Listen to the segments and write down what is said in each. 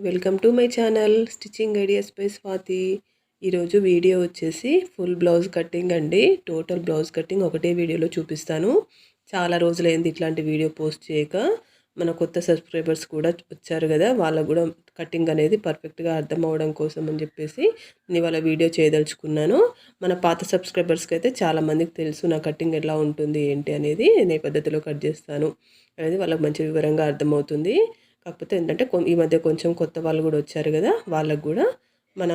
Welcome to my channel stitching ideas by Swathi. ఈరోజు video వచ్చేసి full blouse cutting అండి. Total blouse cutting ఒకటే వీడియోలో చూపిస్తాను. చాలా రోజులైంది ఇట్లాంటి వీడియో పోస్ట్ చేయక. మన కొత్త సబ్స్క్రైబర్స్ కూడా వచ్చారు కదా, వాళ్ళకు కూడా కటింగ్ అనేది పర్ఫెక్ట్గా అర్థం అవ్వడం కోసం అని చెప్పేసి నేను ఇవాళ వీడియో చేయదలుచుకున్నాను. మన పాత సబ్స్క్రైబర్స్కి అయితే చాలామందికి తెలుసు నా కటింగ్ ఎలా ఉంటుంది ఏంటి అనేది. నేను ఏ పద్ధతిలో కట్ చేస్తాను అనేది వాళ్ళకి మంచి వివరంగా అర్థమవుతుంది. కాకపోతే ఏంటంటే ఈ మధ్య కొంచెం కొత్త వాళ్ళు కూడా వచ్చారు కదా, వాళ్ళకు కూడా మన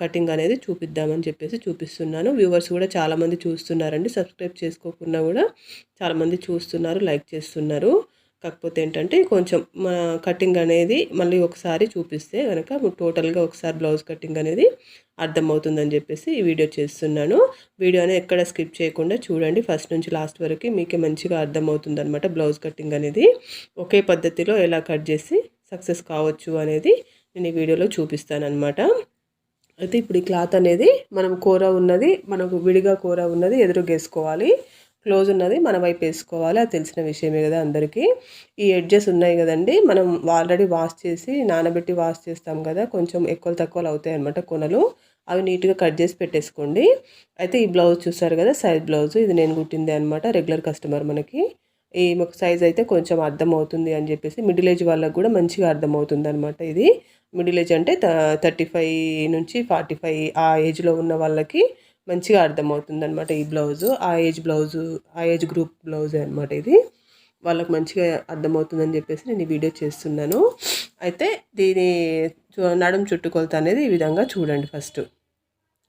కటింగ్ అనేది చూపిద్దామని చెప్పేసి చూపిస్తున్నాను. వ్యూవర్స్ కూడా చాలామంది చూస్తున్నారండి. సబ్స్క్రైబ్ చేసుకోకుండా కూడా చాలామంది చూస్తున్నారు, లైక్ చేస్తున్నారు. కాకపోతే ఏంటంటే కొంచెం మన కటింగ్ అనేది మళ్ళీ ఒకసారి చూపిస్తే కనుక టోటల్గా ఒకసారి బ్లౌజ్ కటింగ్ అనేది అర్థమవుతుందని చెప్పేసి ఈ వీడియో చేస్తున్నాను. వీడియోని ఎక్కడ స్కిప్ చేయకుండా చూడండి, ఫస్ట్ నుంచి లాస్ట్ వరకు మీకే మంచిగా అర్థమవుతుంది అనమాట. బ్లౌజ్ కటింగ్ అనేది ఒకే పద్ధతిలో ఎలా కట్ చేసి సక్సెస్ కావచ్చు అనేది నేను ఈ వీడియోలో చూపిస్తాను అనమాట. అయితే ఇప్పుడు ఈ క్లాత్ అనేది మనం కూర ఉన్నది, మనకు విడిగా కూర ఉన్నది ఎదురుగేసుకోవాలి, క్లోజ్ ఉన్నది మన వైపు వేసుకోవాలి. అది తెలిసిన విషయమే కదా అందరికీ. ఈ ఎడ్జెస్ ఉన్నాయి కదండి, మనం ఆల్రెడీ వాష్ చేసి నానబెట్టి వాష్ చేస్తాం కదా, కొంచెం ఎక్కువ తక్కువలు అవుతాయి అనమాట కొనలు. అవి నీట్గా కట్ చేసి పెట్టేసుకోండి. అయితే ఈ బ్లౌజ్ చూసారు కదా, సైజ్ బ్లౌజ్ ఇది నేను కుట్టిందే అనమాట. రెగ్యులర్ కస్టమర్ మనకి ఈ సైజ్ అయితే కొంచెం అర్థమవుతుంది అని చెప్పేసి మిడిల్ ఏజ్ వాళ్ళకు కూడా మంచిగా అర్థమవుతుంది అనమాట. ఇది మిడిల్ ఏజ్ అంటే 35 నుంచి 45 ఆ ఏజ్లో ఉన్న వాళ్ళకి మంచిగా అర్థమవుతుంది అనమాట. ఈ బ్లౌజు ఆ ఏజ్ గ్రూప్ బ్లౌజే అనమాట. ఇది వాళ్ళకి మంచిగా అర్థమవుతుందని చెప్పేసి నేను ఈ వీడియో చేస్తున్నాను. అయితే దీని నడుం చుట్టుకొలత అనేది ఈ విధంగా చూడండి. ఫస్ట్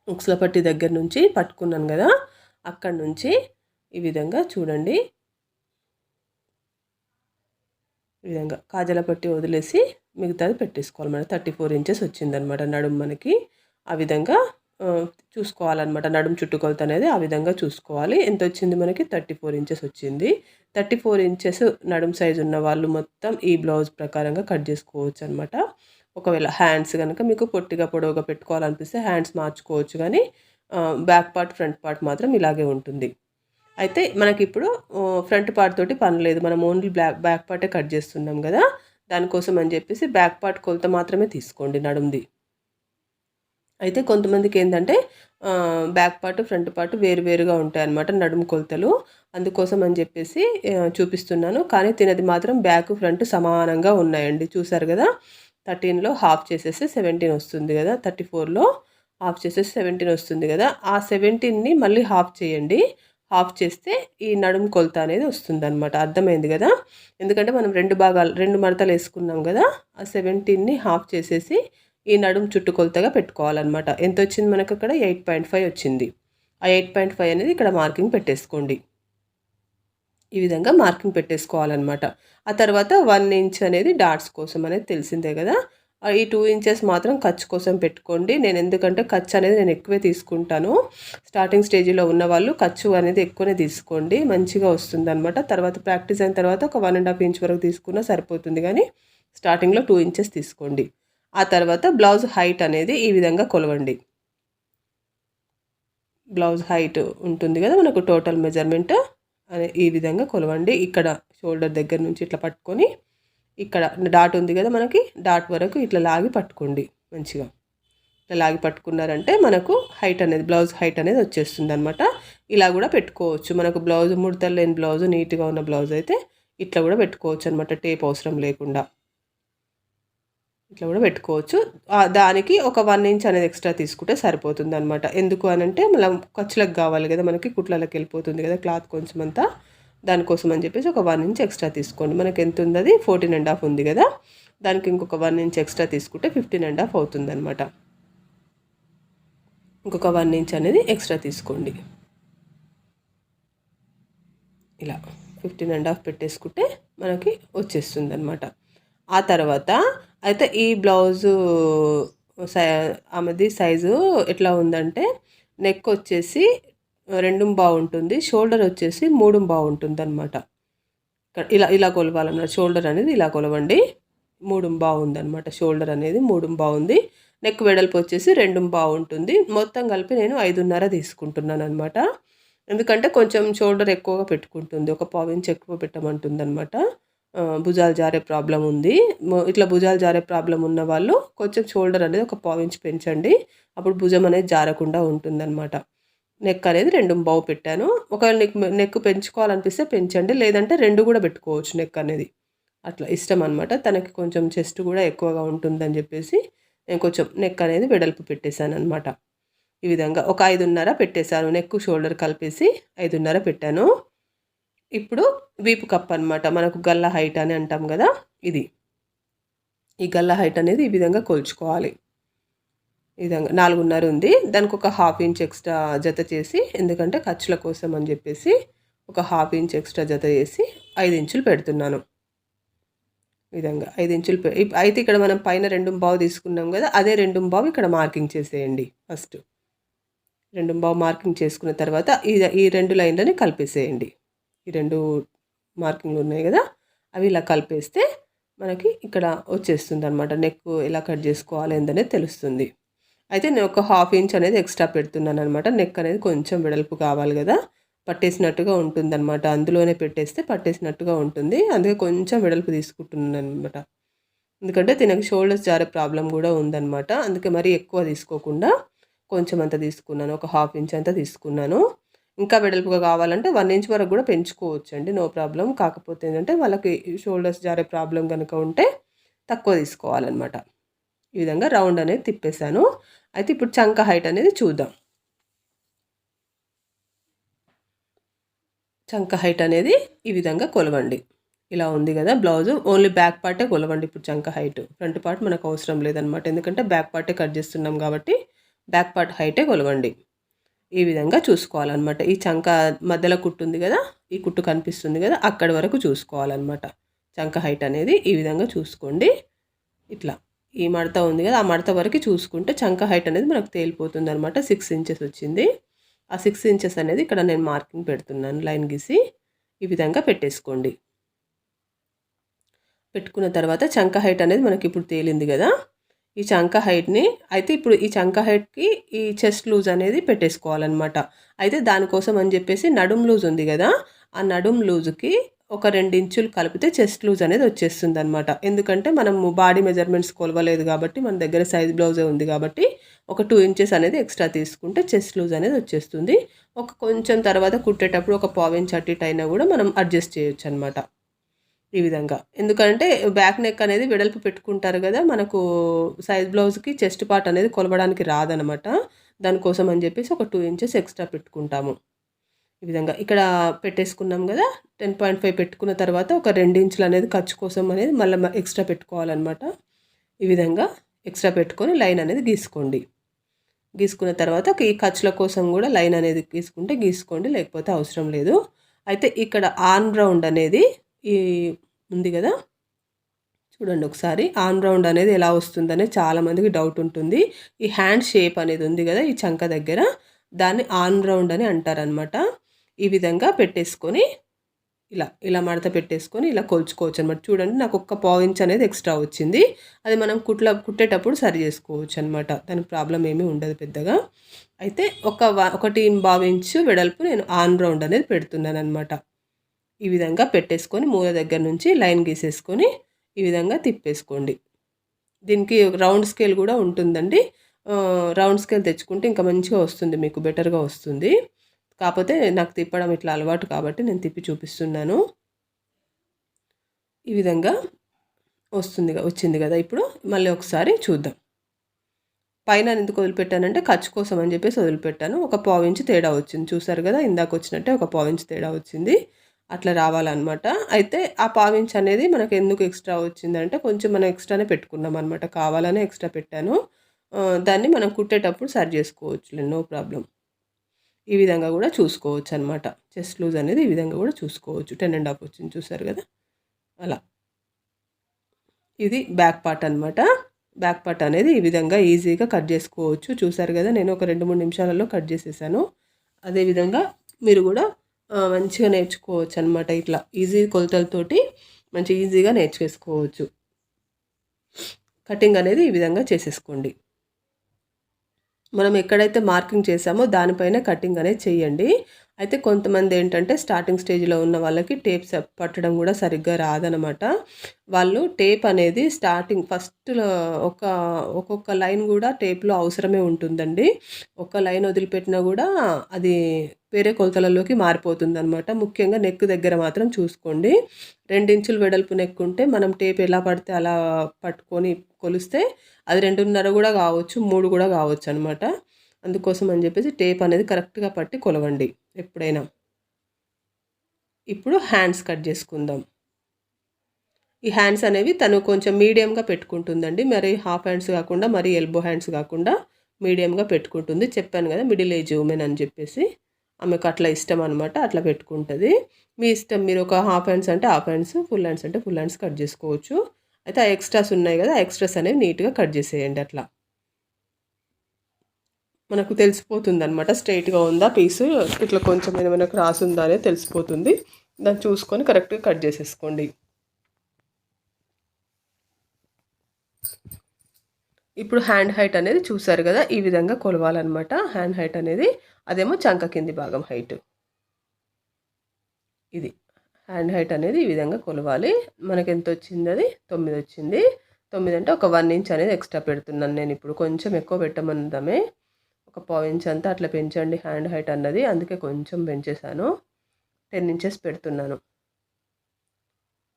ఉక్సుల పట్టి దగ్గర నుంచి పట్టుకున్నాను కదా, అక్కడ నుంచి ఈ విధంగా చూడండి. ఈ విధంగా కాజల పట్టి వదిలేసి మిగతాది పెట్టేసుకోవాలి. మనకి 34 ఇంచెస్ వచ్చిందనమాట నడుము మనకి. ఆ విధంగా చూసుకోవాలన్నమాట. నడుము చుట్టుకొలత అనేది ఆ విధంగా చూసుకోవాలి. ఎంత వచ్చింది మనకి? 34 ఇంచెస్ వచ్చింది. 34 ఇంచెస్ నడుము సైజు ఉన్న వాళ్ళు మొత్తం ఈ బ్లౌజ్ ప్రకారంగా కట్ చేసుకోవచ్చు అనమాట. ఒకవేళ హ్యాండ్స్ కనుక మీకు పొట్టిగా పొడవుగా పెట్టుకోవాలనిపిస్తే హ్యాండ్స్ మార్చుకోవచ్చు, కానీ బ్యాక్ పార్ట్ ఫ్రంట్ పార్ట్ మాత్రం ఇలాగే ఉంటుంది. అయితే మనకి ఇప్పుడు ఫ్రంట్ పార్ట్ తోటి పని లేదు, మనం ఓన్లీ బ్యాక్ పార్టే కట్ చేస్తున్నాం కదా. దానికోసం అని చెప్పేసి బ్యాక్ పార్ట్ కొలత మాత్రమే తీసుకోండి నడుముది. అయితే కొంతమందికి ఏంటంటే బ్యాక్ పార్ట్ ఫ్రంట్ పార్ట్ వేరువేరుగా ఉంటాయి అన్నమాట నడుము కొలతలు. అందుకోసం అని చెప్పేసి చూపిస్తున్నాను. కానీ తినది మాత్రం బ్యాక్ ఫ్రంట్ సమానంగా ఉన్నాయండి. చూసారు కదా, 13లో హాఫ్ చేసేసి 17 వస్తుంది కదా, 34లో హాఫ్ చేసేసి 17 వస్తుంది కదా. ఆ 17ని మళ్ళీ హాఫ్ చేయండి. హాఫ్ చేస్తే ఈ నడుము కొలత అనేది వస్తుంది అనమాట. అర్థమైంది కదా. ఎందుకంటే మనం రెండు మడతలు వేసుకున్నాం కదా, ఆ 17ని హాఫ్ చేసేసి ఈ నడుము చుట్టుకొలతగా పెట్టుకోవాలన్నమాట. ఎంత వచ్చింది మనకు? అక్కడ 8.5 వచ్చింది. ఆ 8.5 అనేది ఇక్కడ మార్కింగ్ పెట్టేసుకోండి. ఈ విధంగా మార్కింగ్ పెట్టేసుకోవాలన్నమాట. ఆ తర్వాత 1 ఇంచ్ అనేది డాట్స్ కోసం అనేది తెలిసిందే కదా. ఈ 2 ఇంచెస్ మాత్రం ఖర్చు కోసం పెట్టుకోండి. నేను ఎందుకంటే ఖర్చు అనేది నేను ఎక్కువే తీసుకుంటాను. స్టార్టింగ్ స్టేజ్లో ఉన్న వాళ్ళు ఖర్చు అనేది ఎక్కువనే తీసుకోండి, మంచిగా వస్తుంది అనమాట. తర్వాత ప్రాక్టీస్ అయిన తర్వాత ఒక 1.5 ఇంచ్ వరకు తీసుకున్నా సరిపోతుంది, కానీ స్టార్టింగ్లో 2 ఇంచెస్ తీసుకోండి. ఆ తర్వాత బ్లౌజ్ హైట్ అనేది ఈ విధంగా కొలవండి. బ్లౌజ్ హైట్ ఉంటుంది కదా మనకు, టోటల్ మెజర్మెంట్ ఈ విధంగా కొలవండి. ఇక్కడ షోల్డర్ దగ్గర నుంచి ఇట్లా పట్టుకొని ఇక్కడ డాట్ ఉంది కదా మనకి, డాట్ వరకు ఇట్లా లాగి పట్టుకోండి. మంచిగా ఇట్లా లాగి పట్టుకున్నారంటే మనకు హైట్ అనేది, బ్లౌజ్ హైట్ అనేది వచ్చేస్తుంది అనమాట. ఇలా కూడా పెట్టుకోవచ్చు. మనకు బ్లౌజ్ ముడతలు లేని బ్లౌజ్, నీట్గా ఉన్న బ్లౌజ్ అయితే ఇట్లా కూడా పెట్టుకోవచ్చు అనమాట. టేప్ అవసరం లేకుండా ఇట్లా కూడా పెట్టుకోవచ్చు. దానికి ఒక 1 ఇంచ్ అనేది ఎక్స్ట్రా తీసుకుంటే సరిపోతుంది అనమాట. ఎందుకు అని అంటే మళ్ళీ ఖర్చులకు కావాలి కదా మనకి, కుట్లకి వెళ్ళిపోతుంది కదా క్లాత్ కొంచెం అంతా. దానికోసం అని చెప్పేసి ఒక 1 ఇంచ్ ఎక్స్ట్రా తీసుకోండి. మనకి ఎంత ఉంది? అది 14.5 ఉంది కదా, దానికి ఇంకొక 1 ఇంచ్ ఎక్స్ట్రా తీసుకుంటే 15.5 అవుతుంది అనమాట. ఇంకొక 1 ఇంచ్ అనేది ఎక్స్ట్రా తీసుకోండి. ఇలా 15.5 పెట్టేసుకుంటే మనకి వచ్చేస్తుంది అనమాట. ఆ తర్వాత అయితే ఈ బ్లౌజు ఆమెది సైజు ఎట్లా ఉందంటే, నెక్ వచ్చేసి 2 బాగుంటుంది, షోల్డర్ వచ్చేసి 3 బాగుంటుంది అనమాట. ఇలా ఇలా కొలవాలన్నమాట. షోల్డర్ అనేది ఇలా కొలవండి. 3 బాగుందన్నమాట. షోల్డర్ అనేది 3 బాగుంది. నెక్ వెడల్పు వచ్చేసి 2 బాగుంటుంది. మొత్తం కలిపి నేను 5.5 తీసుకుంటున్నాను అనమాట. ఎందుకంటే కొంచెం షోల్డర్ ఎక్కువగా పెట్టుకుంటుంది, ఒక 1/4 ఇంచ్ ఎక్కువ పెట్టమంటుంది అనమాట. భుజాలు జారే ప్రాబ్లం ఉంది. ఇట్లా భుజాలు జారే ప్రాబ్లం ఉన్న వాళ్ళు కొంచెం షోల్డర్ అనేది ఒక పావు ఇంచ్ పెంచండి. అప్పుడు భుజం అనేది జారకుండా ఉంటుందన్నమాట. నెక్ అనేది 2 పావు పెట్టాను. ఒకవేళ నెక్ పెంచుకోవాలనిపిస్తే పెంచండి, లేదంటే 2 కూడా పెట్టుకోవచ్చు నెక్ అనేది. అట్లా ఇష్టం అనమాట. తనకి కొంచెం చెస్ట్ కూడా ఎక్కువగా ఉంటుందని చెప్పేసి నేను కొంచెం నెక్ అనేది వెడల్పు పెట్టేశాను అనమాట. ఈ విధంగా ఒక 5.5 పెట్టేశాను. నెక్ షోల్డర్ కలిపేసి 5.5 పెట్టాను. ఇప్పుడు వీపు కప్ అనమాట. మనకు గల్ల హైట్ అని అంటాం కదా, ఇది ఈ గల్ల హైట్ అనేది ఈ విధంగా కొలుచుకోవాలి. ఈ విధంగా 4.5 ఉంది. దానికి ఒక 1/2 ఇంచ్ ఎక్స్ట్రా జత చేసి, ఎందుకంటే ఖర్చుల కోసం అని చెప్పేసి ఒక 1/2 ఇంచ్ ఎక్స్ట్రా జత చేసి 5 ఇంచులు పెడుతున్నాను. ఈ విధంగా 5 ఇంచులు అయితే ఇక్కడ మనం పైన 2 పావు తీసుకున్నాం కదా, అదే 2 పావు ఇక్కడ మార్కింగ్ చేసేయండి. ఫస్ట్ 2 పావు మార్కింగ్ చేసుకున్న తర్వాత ఈ 2 లైన్లని కలిపేసేయండి. ఈ 2 మార్కింగ్లు ఉన్నాయి కదా, అవి ఇలా కలిపేస్తే మనకి ఇక్కడ వచ్చేస్తుంది అనమాట. నెక్ ఎలా కట్ చేసుకోవాలి ఏందనేది తెలుస్తుంది. అయితే నేను ఒక 1/2 ఇంచ్ అనేది ఎక్స్ట్రా పెడుతున్నాను అనమాట. నెక్ అనేది కొంచెం వెడల్పు కావాలి కదా, పట్టేసినట్టుగా ఉంటుంది అనమాట. అందులోనే పెట్టేస్తే పట్టేసినట్టుగా ఉంటుంది. అందుకే కొంచెం వెడల్పు తీసుకుంటున్నాను అనమాట. ఎందుకంటే తినకి షోల్డర్స్ జారే ప్రాబ్లం కూడా ఉందన్నమాట. అందుకే మరీ ఎక్కువ తీసుకోకుండా కొంచెం అంత తీసుకున్నాను. ఒక 1/2 ఇంచ్ అంతా తీసుకున్నాను. ఇంకా వెడల్పుగా కావాలంటే 1 ఇంచ్ వరకు కూడా పెంచుకోవచ్చు అండి, నో ప్రాబ్లం. కాకపోతే ఏంటంటే వాళ్ళకి షోల్డర్స్ జారే ప్రాబ్లం కనుక ఉంటే తక్కువ తీసుకోవాలన్నమాట. ఈ విధంగా రౌండ్ అనేది తిప్పేశాను. అయితే ఇప్పుడు చంక హైట్ అనేది చూద్దాం. చంక హైట్ అనేది ఈ విధంగా కొలవండి. ఇలా ఉంది కదా బ్లౌజ్, ఓన్లీ బ్యాక్ పార్టే కొలవండి. ఇప్పుడు చంక హైట్ ఫ్రంట్ పార్ట్ మనకు అవసరం లేదనమాట, ఎందుకంటే బ్యాక్ పార్టే కట్ చేస్తున్నాం కాబట్టి బ్యాక్ పార్ట్ హైటే కొలవండి. ఈ విధంగా చూసుకోవాలన్నమాట. ఈ చంక మధ్యలో కుట్టు ఉంది కదా, ఈ కుట్టు కనిపిస్తుంది కదా, అక్కడి వరకు చూసుకోవాలన్నమాట. చంక హైట్ అనేది ఈ విధంగా చూసుకోండి. ఇట్లా ఈ మడత ఉంది కదా, ఆ మడత వరకు చూసుకుంటే చంక హైట్ అనేది మనకు తేలిపోతుంది అనమాట. 6 ఇంచెస్ వచ్చింది. ఆ 6 ఇంచెస్ అనేది ఇక్కడ నేను మార్కింగ్ పెడుతున్నాను, లైన్ గీసి ఈ విధంగా పెట్టేసుకోండి. పెట్టుకున్న తర్వాత చంక హైట్ అనేది మనకి ఇప్పుడు తేలింది కదా, ఈ చంక హైట్ని అయితే ఇప్పుడు ఈ చంక హైట్కి ఈ చెస్ట్ లూజ్ అనేది పెట్టేసుకోవాలన్నమాట. అయితే దానికోసం అని చెప్పేసి నడుం లూజ్ ఉంది కదా, ఆ నడుం లూజ్కి ఒక 2 ఇంచులు కలిపితే చెస్ట్ లూజ్ అనేది వచ్చేస్తుంది అనమాట. ఎందుకంటే మనం బాడీ మెజర్మెంట్స్ కొలవలేదు కాబట్టి, మన దగ్గర సైజ్ బ్లౌజే ఉంది కాబట్టి ఒక 2 ఇంచెస్ అనేది ఎక్స్ట్రా తీసుకుంటే చెస్ట్ లూజ్ అనేది వచ్చేస్తుంది. ఒక కొంచెం తర్వాత కుట్టేటప్పుడు ఒక 1/4 ఇంచ్ అటు ఇటు అయినా కూడా మనం అడ్జస్ట్ చేయొచ్చు అనమాట. ఈ విధంగా, ఎందుకంటే బ్యాక్ నెక్ అనేది వెడల్పు పెట్టుకుంటారు కదా, మనకు సైజ్ బ్లౌజ్కి చెస్ట్ పార్ట్ అనేది కొలవడానికి రాదనమాట. దానికోసం అని చెప్పేసి ఒక 2 ఇంచెస్ ఎక్స్ట్రా పెట్టుకుంటాము. ఈ విధంగా ఇక్కడ పెట్టేసుకున్నాం కదా, 10.5 పెట్టుకున్న తర్వాత ఒక 2 ఇంచులు అనేది ఖర్చు కోసం అనేది మళ్ళీ ఎక్స్ట్రా పెట్టుకోవాలన్నమాట. ఈ విధంగా ఎక్స్ట్రా పెట్టుకొని లైన్ అనేది గీసుకోండి. గీసుకున్న తర్వాత ఈ ఖర్చుల కోసం కూడా లైన్ అనేది గీసుకోండి, లేకపోతే అవసరం లేదు. అయితే ఇక్కడ ఆర్మ్ రౌండ్ అనేది ఈ ఉంది కదా, చూడండి ఒకసారి. ఆర్మ్ రౌండ్ అనేది ఎలా వస్తుందనే చాలామందికి డౌట్ ఉంటుంది. ఈ హ్యాండ్ షేప్ అనేది ఉంది కదా ఈ చంక దగ్గర, దాన్ని ఆర్మ్ రౌండ్ అని అంటారనమాట. ఈ విధంగా పెట్టేసుకొని ఇలా మడత పెట్టేసుకొని ఇలా కొలుచుకోవచ్చు అనమాట. చూడండి నాకు ఒక 1/4 ఇంచ్ అనేది ఎక్స్ట్రా వచ్చింది. అది మనం కుట్టేటప్పుడు సరి చేసుకోవచ్చు అనమాట, దానికి ప్రాబ్లం ఏమీ ఉండదు పెద్దగా. అయితే 1.5 ఇంచు వెడల్పు నేను ఆర్మ్ రౌండ్ అనేది పెడుతున్నాను అనమాట. ఈ విధంగా పెట్టేసుకొని మూల దగ్గర నుంచి లైన్ గీసేసుకొని ఈ విధంగా తిప్పేసుకోండి. దీనికి రౌండ్ స్కేల్ కూడా ఉంటుందండి. రౌండ్ స్కేల్ తెచ్చుకుంటే ఇంకా మంచిగా వస్తుంది, మీకు బెటర్గా వస్తుంది. కాకపోతే నాకు తిప్పడం ఇట్లా అలవాటు కాబట్టి నేను తిప్పి చూపిస్తున్నాను. ఈ విధంగా వచ్చింది కదా. ఇప్పుడు మళ్ళీ ఒకసారి చూద్దాం. పైన ఎందుకు వదిలిపెట్టానంటే ఖర్చు కోసం అని చెప్పేసి వదిలిపెట్టాను. ఒక 1/4 ఇంచ్ తేడా వచ్చింది, చూసారు కదా, ఇందాక వచ్చినట్టే ఒక 1/4 ఇంచ్ తేడా వచ్చింది. అట్లా రావాలన్నమాట. అయితే ఆ 1/4 ఇంచ్ అనేది మనకు ఎందుకు ఎక్స్ట్రా వచ్చిందంటే కొంచెం మనం ఎక్స్ట్రానే పెట్టుకున్నాం అనమాట, కావాలనే ఎక్స్ట్రా పెట్టాను. దాన్ని మనం కుట్టేటప్పుడు సరి చేసుకోవచ్చు, నో ప్రాబ్లం. ఈ విధంగా కూడా చూసుకోవచ్చు అనమాట. చెస్ట్ లూజ్ అనేది ఈ విధంగా కూడా చూసుకోవచ్చు. 10.5 వచ్చింది, చూసారు కదా అలా. ఇది బ్యాక్ పార్ట్ అనమాట. బ్యాక్ పార్ట్ అనేది ఈ విధంగా ఈజీగా కట్ చేసుకోవచ్చు. చూసారు కదా, నేను ఒక 2-3 నిమిషాలలో కట్ చేసేసాను. అదేవిధంగా మీరు కూడా మంచిగా నేర్చుకోవచ్చు అనమాట. ఇట్లా ఈజీ కొలతలతోటి మంచి ఈజీగా నేర్చేసుకోవచ్చు. కటింగ్ అనేది ఈ విధంగా చేసేసుకోండి. మనం ఎక్కడైతే మార్కింగ్ చేసామో దానిపైన కటింగ్ అనేది చేయండి. అయితే కొంతమంది ఏంటంటే స్టార్టింగ్ స్టేజ్లో ఉన్న వాళ్ళకి టేప్ పట్టడం కూడా సరిగ్గా రాదనమాట. వాళ్ళు టేప్ అనేది స్టార్టింగ్ ఫస్ట్‌లో ఒక్కొక్క లైన్ కూడా టేప్‌లో అవసరమే ఉంటుందండి. ఒక లైన్ వదిలిపెట్టినా కూడా అది వేరే కొలతలలోకి మారిపోతుందనమాట. ముఖ్యంగా నెక్ దగ్గర మాత్రం చూసుకోండి. 2 ఇంచులు వెడల్పు నెక్ ఉంటే మనం టేప్ ఎలా పడితే అలా పట్టుకొని కొలిస్తే అది 2.5 కూడా కావచ్చు, 3 కూడా కావచ్చనమాట. అందుకోసం అని చెప్పేసి టేప్ అనేది కరెక్ట్‌గా పట్టి కొలవండి ఎప్పుడైనా. ఇప్పుడు హ్యాండ్స్ కట్ చేసుకుందాం. ఈ హ్యాండ్స్ అనేవి తను కొంచెం మీడియంగా పెట్టుకుంటుందండి. మరి హాఫ్ హ్యాండ్స్ కాకుండా, మరి ఎల్బో హ్యాండ్స్ కాకుండా మీడియంగా పెట్టుకుంటుంది. చెప్పాను కదా మిడిల్ ఏజ్ ఉమెన్ అని చెప్పేసి. ఆమెకు అట్లా ఇష్టం అనమాట. అట్లా పెట్టుకుంటుంది. మీ ఇష్టం, మీరు ఒక హాఫ్ హ్యాండ్స్ అంటే హాఫ్ హ్యాండ్స్, ఫుల్ హ్యాండ్స్ అంటే ఫుల్ హ్యాండ్స్ కట్ చేసుకోవచ్చు. అయితే ఆ ఎక్స్ట్రాస్ ఉన్నాయి కదా, ఆ ఎక్స్ట్రాస్ అనేవి నీట్‌గా కట్ చేసేయండి అట్లా. మనకు తెలిసిపోతుందనమాట స్ట్రెయిట్‌గా ఉందా పీసు, ఇట్లా కొంచెం ఏమైనా క్రాస్ ఉందా అనేది తెలిసిపోతుంది. దాన్ని చూసుకొని కరెక్ట్‌గా కట్ చేసేసుకోండి. ఇప్పుడు హ్యాండ్ హైట్ అనేది చూసారు కదా, ఈ విధంగా కొలవాలన్నమాట. హ్యాండ్ హైట్ అనేది అదేమో చంక కింది భాగం హైట్. ఇది హ్యాండ్ హైట్ అనేది ఈ విధంగా కొలవాలి. మనకి ఎంత వచ్చింది, అది 9 వచ్చింది. 9 అంటే ఒక 1 ఇంచ్ అనేది ఎక్స్ట్రా పెడుతున్నాను నేను ఇప్పుడు. కొంచెం ఎక్కువ పెట్టమన్నదామే, ఒక పావు ఇంచ్ అంతా అట్లా పెంచండి హ్యాండ్ హైట్ అన్నది. అందుకే కొంచెం పెంచేశాను. 10 ఇంచెస్ పెడుతున్నాను.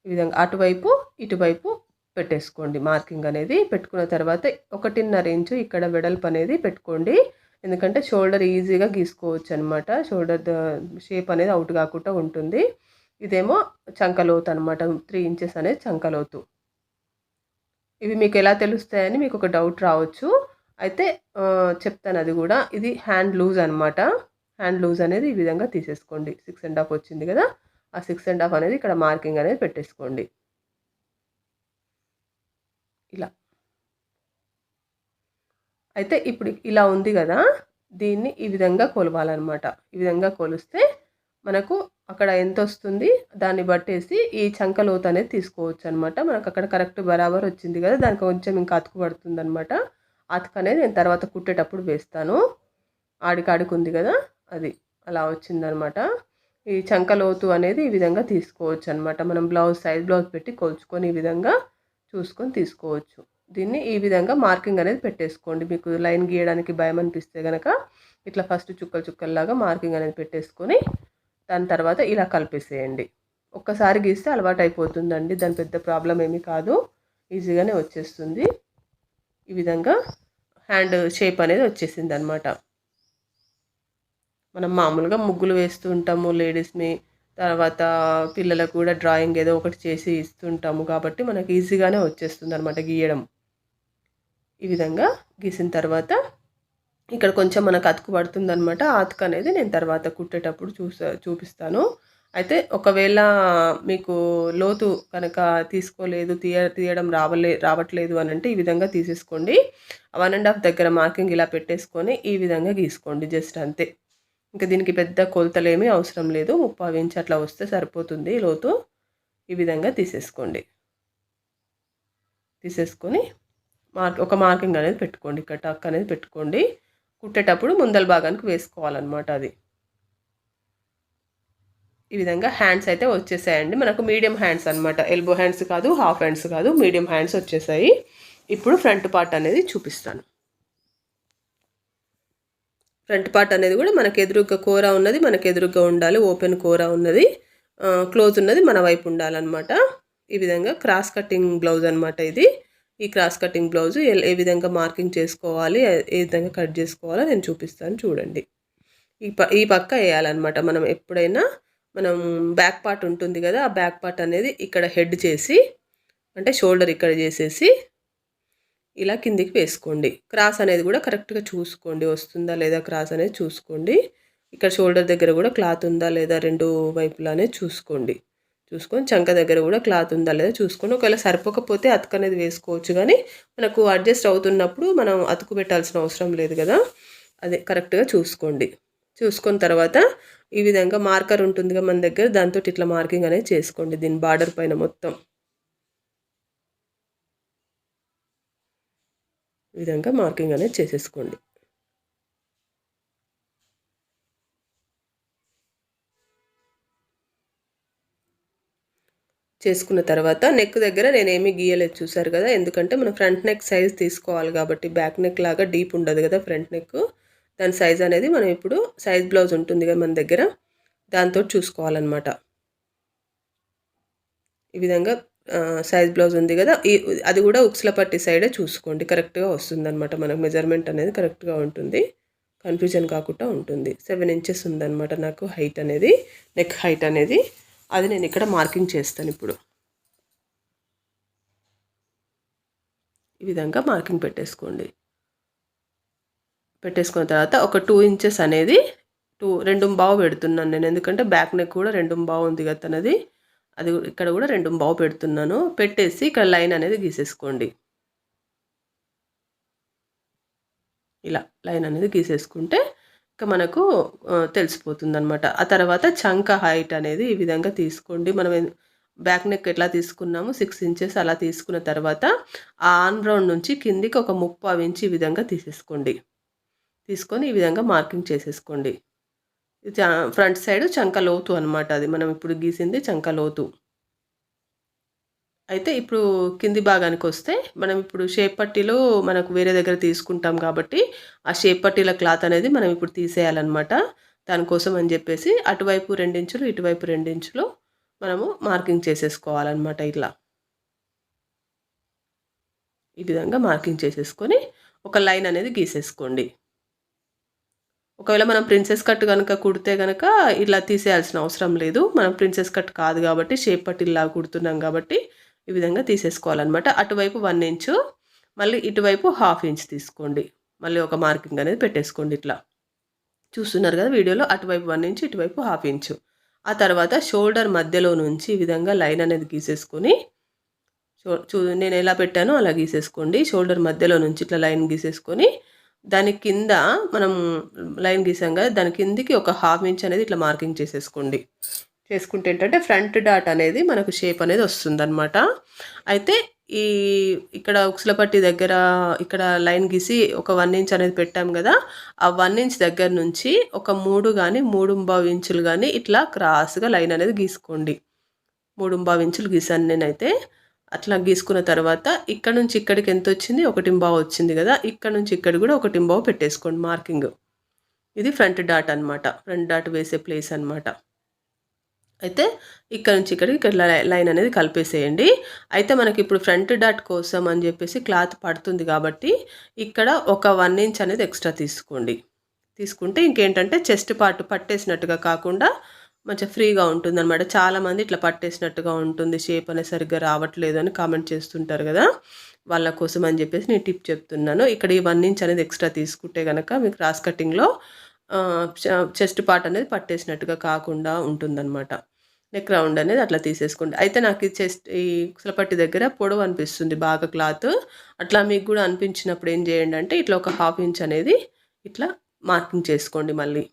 ఈ విధంగా అటువైపు ఇటువైపు పెట్టేసుకోండి. మార్కింగ్ అనేది పెట్టుకున్న తర్వాత 1.5 ఇంచు ఇక్కడ వెడల్పు అనేది పెట్టుకోండి. ఎందుకంటే షోల్డర్ ఈజీగా గీసుకోవచ్చు అనమాట. షోల్డర్ షేప్ అనేది అవుట్ కాకుండా ఉంటుంది. ఇదేమో చంకలోతు అనమాట. 3 ఇంచెస్ అనేది చంకలోతు. ఇవి మీకు ఎలా తెలుస్తాయని మీకు ఒక డౌట్ రావచ్చు. అయితే చెప్తాను అది కూడా. ఇది హ్యాండ్ లూజ్ అనమాట. హ్యాండ్ లూజ్ అనేది ఈ విధంగా తీసేసుకోండి. 6.5 వచ్చింది కదా, ఆ 6.5 అనేది ఇక్కడ మార్కింగ్ అనేది పెట్టేసుకోండి ఇలా. అయితే ఇప్పుడు ఇలా ఉంది కదా, దీన్ని ఈ విధంగా కొలవాలన్నమాట. ఈ విధంగా కొలిస్తే మనకు అక్కడ ఎంత వస్తుంది దాన్ని బట్టేసి ఈ చంక లోతు అనేది తీసుకోవచ్చు అనమాట. మనకు అక్కడ కరెక్ట్ బరాబర్ వచ్చింది కదా, దానికి కొంచెం ఇంకా అతుకు పడుతుంది అనమాట. అతుకు అనేది నేను తర్వాత కుట్టేటప్పుడు వేస్తాను. ఆడికాడికి ఉంది కదా, అది అలా వచ్చిందనమాట. ఈ చంక లోతు అనేది ఈ విధంగా తీసుకోవచ్చు అనమాట. మనం సైజ్ బ్లౌజ్ పెట్టి కొలుచుకొని ఈ విధంగా చూసుకొని తీసుకోవచ్చు. దీన్ని ఈ విధంగా మార్కింగ్ అనేది పెట్టేసుకోండి. మీకు లైన్ గీయడానికి భయం అనిపిస్తే కనుక ఇట్లా ఫస్ట్ చుక్కలు చుక్కల్లాగా మార్కింగ్ అనేది పెట్టేసుకొని దాని తర్వాత ఇలా కలిపేసేయండి. ఒక్కసారి గీస్తే అలవాటు అయిపోతుందండి. దాని పెద్ద ప్రాబ్లం ఏమీ కాదు, ఈజీగానే వచ్చేస్తుంది. ఈ విధంగా హ్యాండ్ షేప్ అనేది వచ్చేసింది అనమాట. మనం మామూలుగా ముగ్గులు వేస్తూ ఉంటాము లేడీస్ని, తర్వాత పిల్లలకు కూడా డ్రాయింగ్ ఏదో ఒకటి చేసి ఇస్తుంటాము కాబట్టి మనకి ఈజీగానే వచ్చేస్తుంది అనమాట గీయడం. ఈ విధంగా గీసిన తర్వాత ఇక్కడ కొంచెం మనకు అతుకు పడుతుందనమాట. ఆ అతుకు అనేది నేను తర్వాత కుట్టేటప్పుడు చూపిస్తాను. అయితే ఒకవేళ మీకు లోతు కనుక తీసుకోలేదు, తీయడం రావట్లేదు అని అంటే ఈ విధంగా తీసేసుకోండి. 1.5 దగ్గర మార్కింగ్ ఇలా పెట్టేసుకొని ఈ విధంగా గీసుకోండి జస్ట్ అంతే. ఇంకా దీనికి పెద్ద కొలతలేమీ అవసరం లేదు. 3/4 ఇంచ్ అట్లా వస్తే సరిపోతుంది లోతు. ఈ విధంగా తీసేసుకోండి. తీసేసుకొని ఒక మార్కింగ్ అనేది పెట్టుకోండి. ఇక్కడ టక్ అనేది పెట్టుకోండి. కుట్టేటప్పుడు ముందల భాగానికి వేసుకోవాలన్నమాట అది. ఈ విధంగా హ్యాండ్స్ అయితే వచ్చేసాయండి. మనకు మీడియం హ్యాండ్స్ అనమాట. ఎల్బో హ్యాండ్స్ కాదు, హాఫ్ హ్యాండ్స్ కాదు, మీడియం హ్యాండ్స్ వచ్చేసాయి. ఇప్పుడు ఫ్రంట్ పార్ట్ అనేది చూపిస్తాను. ఫ్రంట్ పార్ట్ అనేది కూడా మనకు ఎదురుగా కూర ఉన్నది, మనకు ఎదురుగా ఉండాలి. ఓపెన్ కూర ఉన్నది, క్లోజ్ ఉన్నది మన వైపు ఉండాలన్నమాట. ఈ విధంగా క్రాస్ కటింగ్ బ్లౌజ్ అనమాట ఇది. ఈ క్రాస్ కటింగ్ బ్లౌజ్ ఏ విధంగా మార్కింగ్ చేసుకోవాలి, ఏ విధంగా కట్ చేసుకోవాలో నేను చూపిస్తాను చూడండి. ఈ పక్క వేయాలన్నమాట. మనం ఎప్పుడైనా మనం బ్యాక్ పార్ట్ ఉంటుంది కదా, ఆ బ్యాక్ పార్ట్ అనేది ఇక్కడ హెడ్ చేసి, అంటే షోల్డర్ ఇక్కడ చేసేసి ఇలా కిందికి వేసుకోండి. క్రాస్ అనేది కూడా కరెక్ట్గా చూసుకోండి, వస్తుందా లేదా క్రాస్ అనేది చూసుకోండి. ఇక్కడ షోల్డర్ దగ్గర కూడా క్లాత్ ఉందా లేదా రెండు వైపులా అనేది చూసుకొని చంక దగ్గర కూడా క్లాత్ ఉందా లేదా చూసుకోండి. ఒకవేళ సరిపోకపోతే అతుకు అనేది వేసుకోవచ్చు, కానీ మనకు అడ్జస్ట్ అవుతున్నప్పుడు మనం అతుకు పెట్టాల్సిన అవసరం లేదు కదా, అదే కరెక్ట్గా చూసుకోండి. చూసుకున్న తర్వాత ఈ విధంగా మార్కర్ ఉంటుందిగా మన దగ్గర, దాంతో ఇట్లా మార్కింగ్ అనేది చేసుకోండి దీని బార్డర్ పైన మొత్తం. ఈ విధంగా మార్కింగ్ అనేది చేసేసుకోండి. చేసుకున్న తర్వాత నెక్ దగ్గర నేనేమి గీయలేదు చూసారు కదా, ఎందుకంటే మనం ఫ్రంట్ నెక్ సైజ్ తీసుకోవాలి కాబట్టి బ్యాక్ నెక్ లాగా డీప్ ఉండదు కదా ఫ్రంట్ నెక్. దాని సైజ్ అనేది మనం ఇప్పుడు సైజ్ బ్లౌజ్ ఉంటుంది కదా మన దగ్గర, దాంతో చూసుకోవాలన్నమాట. ఈ విధంగా సైజ్ బ్లౌజ్ ఉంది కదా, అది కూడా ఉక్స్ల పట్టి సైడే చూసుకోండి, కరెక్ట్గా వస్తుందన్నమాట. మనకు మెజర్మెంట్ అనేది కరెక్ట్గా ఉంటుంది, కన్ఫ్యూజన్ కాకుండా ఉంటుంది. 7 ఇంచెస్ ఉందన్నమాట నాకు హైట్ అనేది, నెక్ హైట్ అనేది. అది నేను ఇక్కడ మార్కింగ్ చేస్తాను ఇప్పుడు. ఈ విధంగా మార్కింగ్ పెట్టేసుకోండి. పెట్టేసుకున్న తర్వాత ఒక 2 ఇంచెస్ అనేది 2.25 పెడుతున్నాను నేను, ఎందుకంటే బ్యాక్ నెక్ కూడా 2.25 ఉంది కదా తనది, అది ఇక్కడ కూడా 2.25 పెడుతున్నాను. పెట్టేసి ఇక్కడ లైన్ అనేది గీసేసుకోండి. ఇలా లైన్ అనేది గీసేసుకుంటే ఇక మనకు తెలిసిపోతుంది అనమాట. ఆ తర్వాత చంక హైట్ అనేది ఈ విధంగా తీసుకోండి. మనం బ్యాక్ నెక్ ఎట్లా తీసుకున్నాము 6 ఇంచెస్ అలా తీసుకున్న తర్వాత ఆ ఆన్ రౌండ్ నుంచి కిందికి ఒక 30 ఇంచ్ ఈ విధంగా తీసేసుకోండి. తీసుకొని ఈ విధంగా మార్కింగ్ చేసేసుకోండి. ఫ్రంట్ సైడ్ చంక లోతు అనమాట, అది మనం ఇప్పుడు గీసింది చంక లోతు. అయితే ఇప్పుడు కింది భాగానికి వస్తే, మనం ఇప్పుడు షేప్ పట్టీలో మనకు వేరే దగ్గర తీసుకుంటాం కాబట్టి ఆ షేప్ పట్టీల క్లాత్ అనేది మనం ఇప్పుడు తీసేయాలన్నమాట. దానికోసం అని చెప్పేసి అటువైపు 2 ఇంచులు ఇటువైపు 2 ఇంచులు మనము మార్కింగ్ చేసేసుకోవాలన్నమాట. ఇట్లా ఈ విధంగా మార్కింగ్ చేసేసుకొని ఒక లైన్ అనేది గీసేసుకోండి. ఒకవేళ మనం ప్రిన్సెస్ కట్ కనుక కుడితే కనుక ఇలా తీసేయాల్సిన అవసరం లేదు. మనం ప్రిన్సెస్ కట్ కాదు కాబట్టి షేప్ పట్టీలా కుడుతున్నాం కాబట్టి ఈ విధంగా తీసేసుకోవాలన్నమాట. అటువైపు 1 ఇంచు, మళ్ళీ ఇటువైపు 1/2 ఇంచ్ తీసుకోండి. మళ్ళీ ఒక మార్కింగ్ అనేది పెట్టేసుకోండి. ఇట్లా చూస్తున్నారు కదా వీడియోలో, అటువైపు 1 ఇంచు ఇటువైపు 1/2 ఇంచు. ఆ తర్వాత షోల్డర్ మధ్యలో నుంచి ఈ విధంగా లైన్ అనేది గీసేసుకొని, నేను ఎలా పెట్టానో అలా గీసేసుకోండి. షోల్డర్ మధ్యలో నుంచి ఇట్లా లైన్ గీసేసుకొని దాని కింద మనం లైన్ గీసాం కదా, దాని కిందికి ఒక 1/2 ఇంచ్ అనేది ఇట్లా మార్కింగ్ చేసేసుకోండి. చేసుకుంటే ఏంటంటే ఫ్రంట్ డాట్ అనేది మనకు షేప్ అనేది వస్తుందన్నమాట. అయితే ఇక్కడ ఉక్సుల పట్టి దగ్గర ఇక్కడ లైన్ గీసి ఒక 1 ఇంచ్ అనేది పెట్టాం కదా, ఆ 1 ఇంచ్ దగ్గర నుంచి ఒక 3 కానీ 3.25 ఇంచులు కానీ ఇట్లా క్రాస్గా లైన్ అనేది గీసుకోండి. 3.25 ఇంచులు గీసాను నేనైతే. అట్లా గీసుకున్న తర్వాత ఇక్కడ నుంచి ఇక్కడికి ఎంత వచ్చింది, 1.25 వచ్చింది కదా, ఇక్కడ నుంచి ఇక్కడ కూడా 1.25 పెట్టేసుకోండి మార్కింగ్. ఇది ఫ్రంట్ డాట్ అనమాట, ఫ్రంట్ డాట్ వేసే ప్లేస్ అనమాట. అయితే ఇక్కడ నుంచి ఇక్కడ లైన్ అనేది కలిపేసేయండి. అయితే మనకి ఇప్పుడు ఫ్రంట్ డాట్ కోసం అని చెప్పేసి క్లాత్ పడుతుంది కాబట్టి ఇక్కడ ఒక 1 ఇంచ్ అనేది ఎక్స్ట్రా తీసుకోండి. తీసుకుంటే ఇంకేంటంటే చెస్ట్ పార్ట్ పట్టేసినట్టుగా కాకుండా మంచిగా ఫ్రీగా ఉంటుంది అనమాట. చాలామంది ఇట్లా పట్టేసినట్టుగా ఉంటుంది, షేప్ అనేది సరిగ్గా రావట్లేదు అని కామెంట్ చేస్తుంటారు కదా, వాళ్ళ కోసం అని చెప్పేసి నేను టిప్ చెప్తున్నాను. ఇక్కడ ఈ 1 ఇంచ్ అనేది ఎక్స్ట్రా తీసుకుంటే కనుక మీకు క్రాస్ కటింగ్లో చెస్ట్ పార్ట్ అనేది పట్టేసినట్టుగా కాకుండా ఉంటుందన్నమాట. నెక్ రౌండ్ అనేది అట్లా తీసేసుకోండి. అయితే నాకు ఈ ఉక్సులపట్టి దగ్గర పొడవు అనిపిస్తుంది బాగా క్లాత్. అట్లా మీకు కూడా అనిపించినప్పుడు ఏం చేయండి అంటే ఇట్లా ఒక 1/2 ఇంచ్ అనేది ఇట్లా మార్కింగ్ చేసుకోండి. మళ్ళీ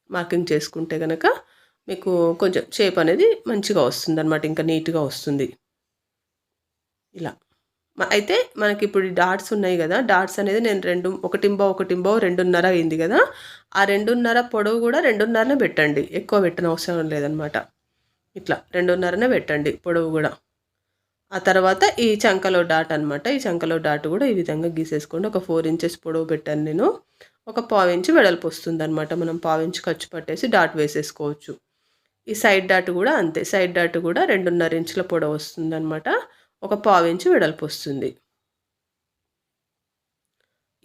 మార్కింగ్ చేసుకుంటే కనుక మీకు కొంచెం షేప్ అనేది మంచిగా వస్తుంది అనమాట, ఇంకా నీట్గా వస్తుంది ఇలా. అయితే మనకి ఇప్పుడు డాట్స్ ఉన్నాయి కదా, డాట్స్ అనేది నేను 1.25 అయింది కదా, ఆ 2.5 పొడవు కూడా 2.5నే పెట్టండి, ఎక్కువ పెట్టనవసరం లేదనమాట. ఇట్లా 2.5నే పెట్టండి పొడవు కూడా. ఆ తర్వాత ఈ చంకలో డాట్ అనమాట, ఈ చంకలో డాట్ కూడా ఈ విధంగా గీసేసుకోండి. ఒక 4 ఇంచెస్ పొడవు పెట్టాను నేను, ఒక 1/4 ఇంచ్ వెడల్పు వస్తుంది అనమాట. మనం 1/4 ఇంచ్ ఖర్చు పట్టేసి డాట్ వేసేసుకోవచ్చు. ఈ సైడ్ డాట్ కూడా అంతే, సైడ్ డాట్ కూడా 2.5 ఇంచుల పొడవు వస్తుంది అనమాట, ఒక 1/4 ఇంచ్ వెడల్పు వస్తుంది.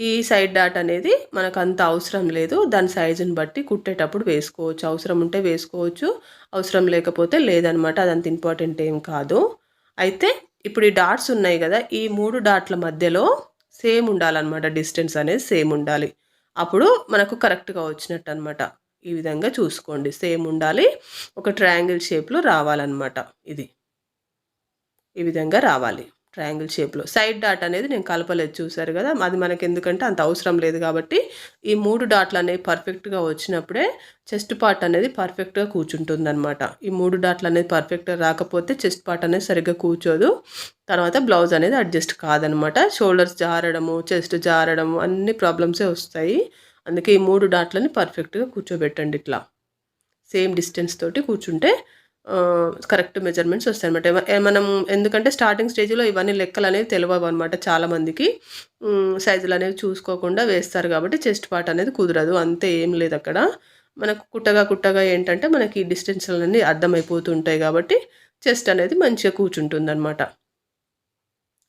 ఈ సైడ్ డాట్ అనేది మనకు అంత అవసరం లేదు, దాని సైజుని బట్టి కుట్టేటప్పుడు వేసుకోవచ్చు. అవసరం ఉంటే వేసుకోవచ్చు, అవసరం లేకపోతే లేదనమాట, అదంత ఇంపార్టెంట్ ఏం కాదు. అయితే ఇప్పుడు ఈ డాట్స్ ఉన్నాయి కదా, ఈ 3 డాట్ల మధ్యలో సేమ్ ఉండాలన్నమాట, డిస్టెన్స్ అనేది సేమ్ ఉండాలి. అప్పుడు మనకు కరెక్ట్గా వచ్చినట్టు అనమాట. ఈ విధంగా చూసుకోండి, సేమ్ ఉండాలి, ఒక ట్రయాంగిల్ షేప్లో రావాలన్నమాట. ఇది ఈ విధంగా రావాలి ట్రయాంగిల్ షేప్లో. సైడ్ డాట్ అనేది నేను కలపలేదు చూసారు కదా, అది మనకి ఎందుకంటే అంత అవసరం లేదు కాబట్టి. ఈ 3 డాట్లు అనేవి పర్ఫెక్ట్గా వచ్చినప్పుడే చెస్ట్ పార్ట్ అనేది పర్ఫెక్ట్గా కూర్చుంటుంది అనమాట. ఈ 3 డాట్లు అనేది పర్ఫెక్ట్గా రాకపోతే చెస్ట్ పార్ట్ అనేది సరిగ్గా కూర్చోదు, తర్వాత బ్లౌజ్ అనేది అడ్జస్ట్ కాదనమాట. షోల్డర్స్ జారడము, చెస్ట్ జారడము అన్ని ప్రాబ్లమ్సే వస్తాయి. అందుకే ఈ 3 డాట్లని పర్ఫెక్ట్గా కూర్చోబెట్టండి. ఇట్లా సేమ్ డిస్టెన్స్ తోటి కూర్చుంటే కరెక్ట్ మెజర్మెంట్స్ వస్తాయన్నమాట. మనం ఎందుకంటే స్టార్టింగ్ స్టేజ్‌లో ఇవన్నీ లెక్కలనేవి తెలవవనమాట చాలామందికి. సైజులనేవి చూసుకోకుండా వేస్తారు కాబట్టి చెస్ట్ పార్ట్ అనేది కుదరదు. అంతే ఏం లేదక్కడ. మనకు కుట్టగా ఏంటంటే మనకి డిస్టెన్స్‌లన్నీ అర్థమైపోతూ ఉంటాయి కాబట్టి చెస్ట్ అనేది మంచిగా కూర్చుంటుందనమాట.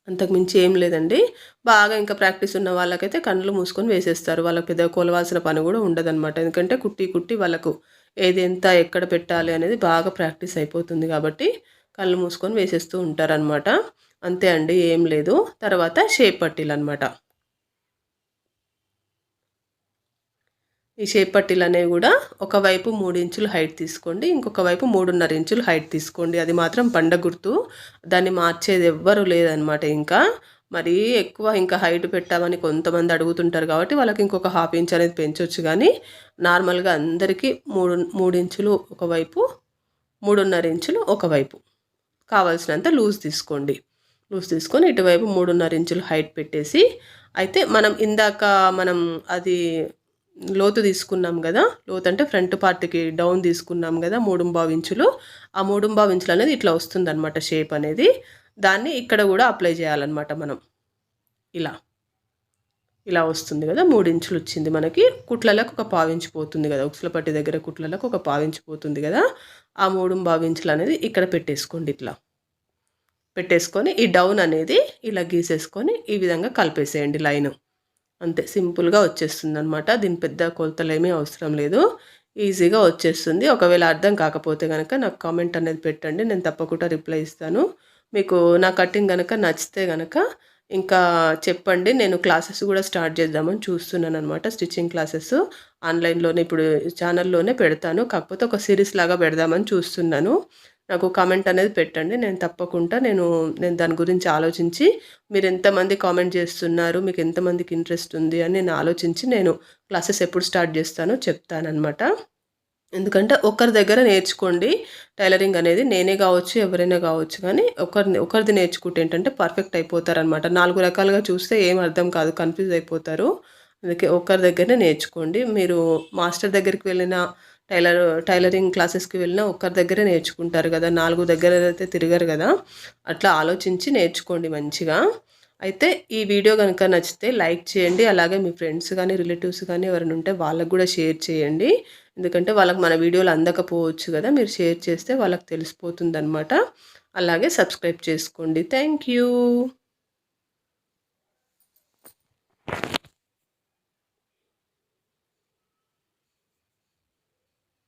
అంతకు మించి ఏం లేదండి. బాగా ఇంకా ప్రాక్టీస్ ఉన్న వాళ్ళకైతే కళ్ళు మూసుకొని వేసేస్తారు. వాళ్ళకి పెద్దగా కొలవాల్సిన పని గూడా ఉండదనమాట. ఎందుకంటే కుట్టి వాళ్ళకు ఏది ఎంత ఎక్కడ పెట్టాలి అనేది బాగా ప్రాక్టీస్ అయిపోతుంది కాబట్టి కళ్ళు మూసుకొని వేసేస్తూ ఉంటారనమాట. అంతే అండి, ఏం లేదు. తర్వాత షేప్ పట్టీలనమాట. ఈ షేప్ పట్టీలనేవి గూడా ఒకవైపు 3 ఇంచులు హైట్ తీసుకోండి. ఇంకొక వైపు 3.5 ఇంచులు హైట్ తీసుకోండి. అది మాత్రం బండ గుర్తు. దాన్ని మార్చేది ఎవ్వరు లేదనమాట ఇంకా. మరీ ఎక్కువ ఇంకా హైట్ పెట్టామని కొంతమంది అడుగుతుంటారు కాబట్టి వాళ్ళకి ఇంకొక హాఫ్ ఇంచ్ అనేది పెంచొచ్చు గానీ, నార్మల్‌గా అందరికీ 3 ఇంచులు ఒకవైపు, 3.5 ఇంచులు ఒకవైపు. కావాల్సినంత లూజ్ తీసుకోండి. లూజ్ తీసుకొని ఇటువైపు 3.5 ఇంచులు హైట్ పెట్టేసి, అయితే మనం అది లోతు తీసుకున్నాం గదా! లోతంటే ఫ్రంట్ పార్ట్‌కి డౌన్ తీసుకున్నాం గదా! 3.5 ఇంచులు. ఆ 3.5 ఇంచులనేది ఇట్లా వస్తుందనమాట షేప్ అనేది. దాన్ని ఇక్కడ గూడా అప్లై చేయాలనమాట మనం. ఇలా. ఇలా వస్తుంది గదా! 3 ఇంచులు వచ్చింది మనకి. కుట్లలకు ఒక పావించి పోతుంది గదా! ఉక్సుల పట్టి దగ్గర కుట్లలకు ఒక పావించి పోతుంది గదా! ఆ 3.5 ఇంచులనేది ఇక్కడ పెట్టేసుకోండి ఇట్లా. పెట్టేసుకొని ఈ డౌన్ అనేది ఇలా గీసేసుకొని ఈ విధంగా కలిపేసేయండి లైను. అంతే సింపుల్‌గా వచ్చేస్తుందనమాట. దీని పెద్ద కొలతలేమీ అవసరం లేదు. ఈజీగా వచ్చేస్తుంది. ఒకవేళ అర్థం కాకపోతే గనక నాకు కామెంట్ అనేది పెట్టండి. నేను తప్పకుండా రిప్లై ఇస్తాను. మీకు నా కటింగ్ గనక నచ్చితే గనక ఇంకా చెప్పండి. నేను క్లాసెస్ గూడా స్టార్ట్ చేద్దామని చూస్తున్నాననమాట. స్టిచ్చింగ్ క్లాసెస్ ఆన్‌లైన్‌లోనే ఇప్పుడు ఛానల్‌లోనే పెడతాను. కాకపోతే ఒక సీరీస్ లాగా పెడదామని చూస్తున్నాను. నాకు కామెంట్ అనేది పెట్టండి. నేను తప్పకుండా నేను దాని గురించి ఆలోచించి మీరెంతమంది కామెంట్ చేస్తున్నారు, మీకు ఎంతమందికి ఇంట్రెస్ట్ ఉంది అని నేను ఆలోచించి నేను క్లాసెస్ ఎప్పుడు స్టార్ట్ చేస్తానో చెప్తాననమాట. ఎందుకంటే ఒకరి దగ్గర నేర్చుకోండి. టైలరింగ్ అనేది నేనే గావచ్చు, ఎవరైనా గావచ్చు కానీ ఒకరిది నేర్చుకుంటే ఏంటంటే పర్ఫెక్ట్ అయిపోతారనమాట. 4 రకాలుగా చూస్తే ఏం అర్థం కాదు. కన్‌ఫ్యూజ్ అయిపోతారు. అందుకే ఒకరి దగ్గరనే నేర్చుకోండి. మీరు మాస్టర్ దగ్గరికి వెళ్ళినా, టైలరింగ్ క్లాసెస్‌కి వెళ్ళినా ఒకరి దగ్గరే నేర్చుకుంటారు గదా! 4 దగ్గర అయితే తిరగరు గదా! అట్లా ఆలోచించి నేర్చుకోండి మంచిగా. అయితే ఈ వీడియో గనుక నచ్చితే లైక్ చేయండి. అలాగే మీ ఫ్రెండ్స్ గానీ, రిలేటివ్స్ గానీ ఎవరైనా ఉంటే వాళ్ళకి గూడా షేర్ చేయండి. ఎందుకంటే వాళ్ళకి మన వీడియోలు అందకపోవచ్చు గదా! మీరు షేర్ చేస్తే వాళ్ళకి తెలిసిపోతుందనమాట. అలాగే సబ్స్క్రైబ్ చేసుకోండి. Thank you.